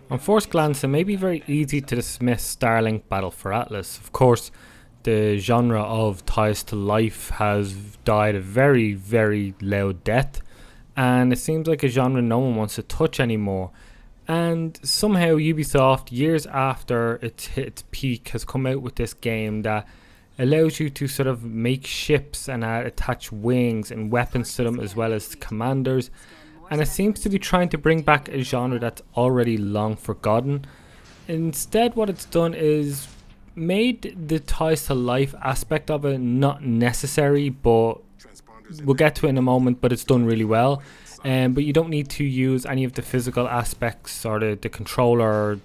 On first glance, it may be very easy to dismiss Starlink Battle for Atlas. Of course, the genre of ties to life has died a very, very loud death, and it seems like a genre no one wants to touch anymore. And somehow Ubisoft, years after it's hit its peak, has come out with this game that allows you to sort of make ships and attach wings and weapons to them, as well as commanders. And it seems to be trying to bring back a genre that's already long forgotten. Instead, what it's done is made the ties to life aspect of it not necessary, but we'll get to it in a moment, but it's done really well. But you don't need to use any of the physical aspects or the controller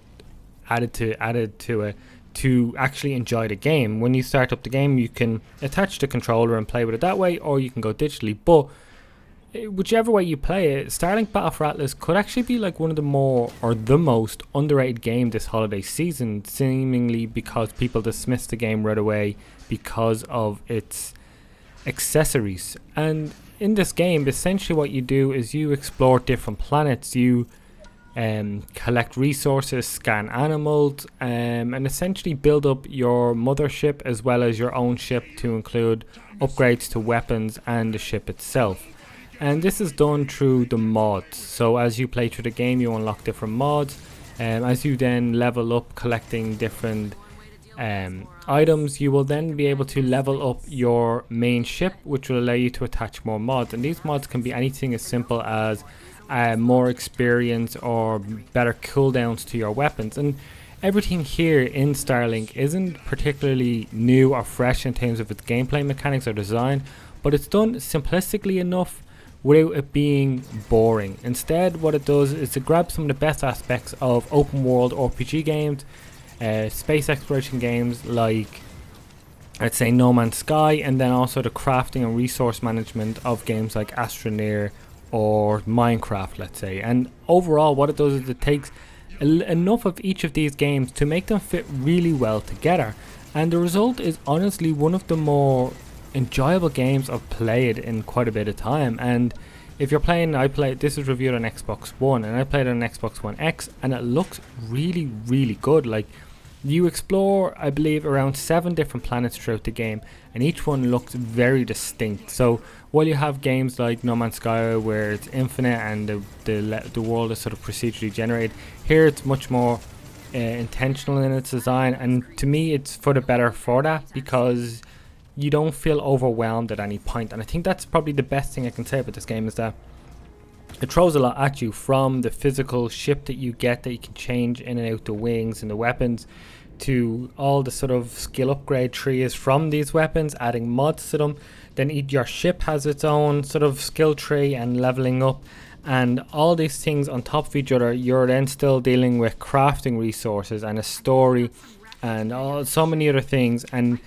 added to it to actually enjoy the game. When you start up the game, you can attach the controller and play with it that way, or you can go digitally. But whichever way you play it, Starlink Battle for Atlas could actually be like one of the more, or the most underrated game this holiday season, seemingly because people dismiss the game right away because of its accessories. And in this game, essentially what you do is you explore different planets, you collect resources, scan animals, and essentially build up your mothership as well as your own ship to include upgrades to weapons and the ship itself. And this is done through the mods. So as you play through the game, you unlock different mods. As you then level up collecting different items, you will then be able to level up your main ship, which will allow you to attach more mods. And these mods can be anything as simple as more experience or better cooldowns to your weapons. And everything here in Starlink isn't particularly new or fresh in terms of its gameplay mechanics or design, but it's done simplistically enough without it being boring. Instead, what it does is to grab some of the best aspects of open world RPG games, space exploration games like, I'd say, No Man's Sky, and then also the crafting and resource management of games like Astroneer or Minecraft, let's say. And overall, what it does is it takes enough of each of these games to make them fit really well together. And the result is honestly one of the more enjoyable games I've played in quite a bit of time. And if you're playing, this is reviewed on Xbox One, and I played it on Xbox One X, and it looks really, really good. Like, you explore, I believe, around 7 different planets throughout the game, and each one looks very distinct. So while you have games like No Man's Sky where it's infinite and the world is sort of procedurally generated, here it's much more intentional in its design, and to me it's for the better for that, because you don't feel overwhelmed at any point. And I think that's probably the best thing I can say about this game, is that it throws a lot at you, from the physical ship that you get that you can change in and out the wings and the weapons, to all the sort of skill upgrade trees from these weapons, adding mods to them. Then your ship has its own sort of skill tree and leveling up, and all these things on top of each other. You're then still dealing with crafting resources and a story and so many other things. And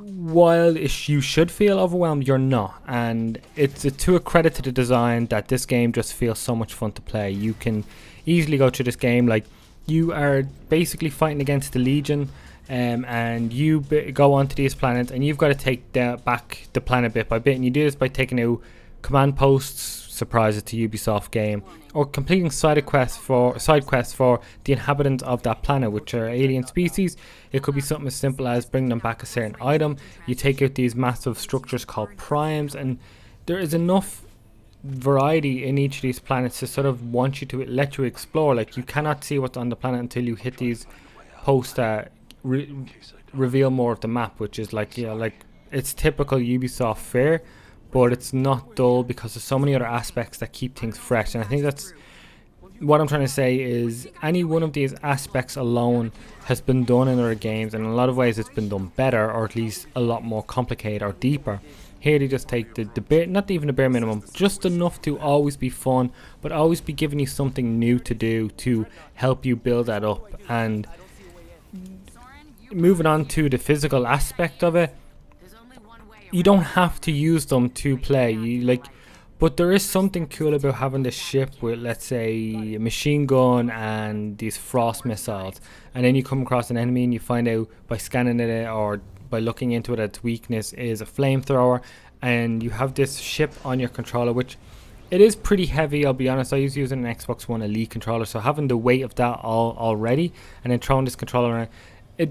while you should feel overwhelmed, you're not. And it's to a credit to the design that this game just feels so much fun to play. You can easily go through this game like you are basically fighting against the Legion, and you go onto these planets, and you've got to take back the planet bit by bit. And you do this by taking out command posts, surprises to Ubisoft game, or completing side quests for the inhabitants of that planet, which are alien species. It could be something as simple as bringing them back a certain item. You take out these massive structures called primes, and there is enough variety in each of these planets to sort of want you to let you explore. Like, you cannot see what's on the planet until you hit these posts that reveal more of the map, which is like, you know, like, it's typical Ubisoft fare, but it's not dull because there's so many other aspects that keep things fresh. And I think that's what I'm trying to say, is any one of these aspects alone has been done in other games, and in a lot of ways it's been done better, or at least a lot more complicated or deeper. Here they just take the bare, not even the bare minimum, just enough to always be fun, but always be giving you something new to do to help you build that up. And moving on to the physical aspect of it, you don't have to use them to play. But there is something cool about having this ship with, let's say, a machine gun and these frost missiles, and then you come across an enemy and you find out by scanning it or by looking into it that its weakness is a flamethrower, and you have this ship on your controller, which It is pretty heavy, I'll be honest. I was using an Xbox One Elite controller, so having the weight of that all already, and then throwing this controller around,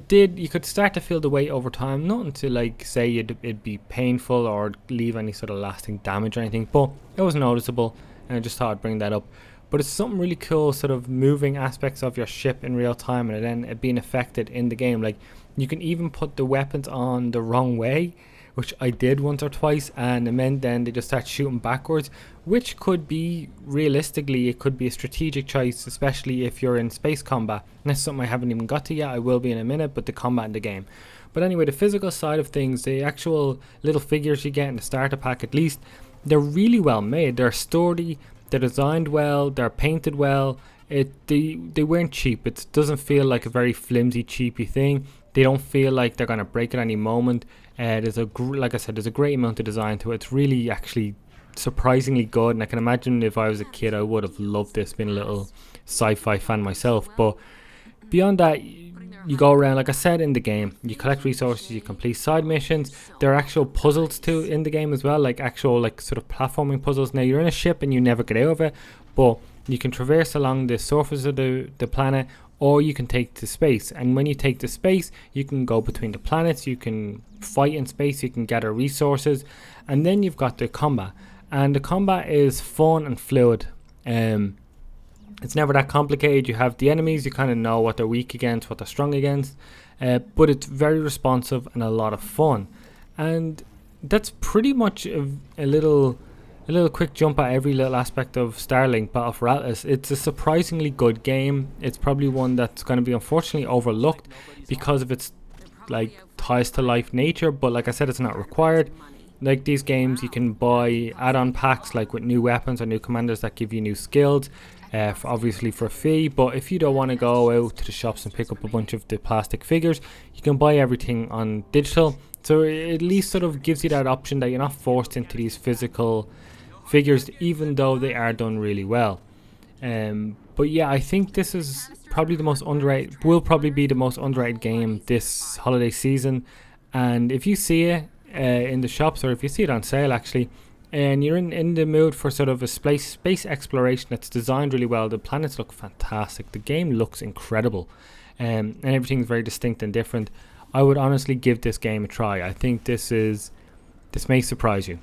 you could start to feel the weight over time. Nothing to like say it'd be painful or leave any sort of lasting damage or anything, but it was noticeable, and I just thought I'd bring that up. But it's something really cool, sort of moving aspects of your ship in real time, and then it being affected in the game. Like, you can even put the weapons on the wrong way, which I did once or twice, and then they just start shooting backwards, which could be, realistically, it could be a strategic choice, especially if you're in space combat. And that's something I haven't even got to yet. I will be in a minute, but the combat in the game. But anyway, the physical side of things, the actual little figures you get in the starter pack, at least, they're really well made. They're sturdy, they're designed well, they're painted well. They weren't cheap. It doesn't feel like a very flimsy, cheapy thing. They don't feel like they're going to break at any moment. Like I said, there's a great amount of design to it. It's really actually surprisingly good, and I can imagine if I was a kid I would have loved this, being a little sci-fi fan myself. But beyond that, you go around, like I said, in the game, you collect resources, you complete side missions. There are actual puzzles too in the game as well, like actual like sort of platforming puzzles. Now, you're in a ship and you never get out of it, but you can traverse along the surface of the planet, or you can take to space. And when you take to space, you can go between the planets, you can fight in space, you can gather resources, and then you've got the combat. And the combat is fun and fluid. It's never that complicated. You have the enemies, you kind of know what they're weak against, what they're strong against, but it's very responsive and a lot of fun. And that's pretty much a little quick jump at every little aspect of Starlink Battle for Atlas. It's a surprisingly good game. It's probably one that's going to be unfortunately overlooked because of its like ties to life nature, but like I said, it's not required. Like these games, you can buy add-on packs like with new weapons or new commanders that give you new skills, obviously for a fee. But if you don't want to go out to the shops and pick up a bunch of the plastic figures, you can buy everything on digital. So it at least sort of gives you that option that you're not forced into these physical figures, even though they are done really well. But yeah, I think this is probably the most underrated, will probably be the most underrated game this holiday season. And if you see it in the shops, or if you see it on sale actually, and you're in the mood for sort of a space exploration that's designed really well, the planets look fantastic, the game looks incredible, and everything's very distinct and different, I would honestly give this game a try. I think this may surprise you.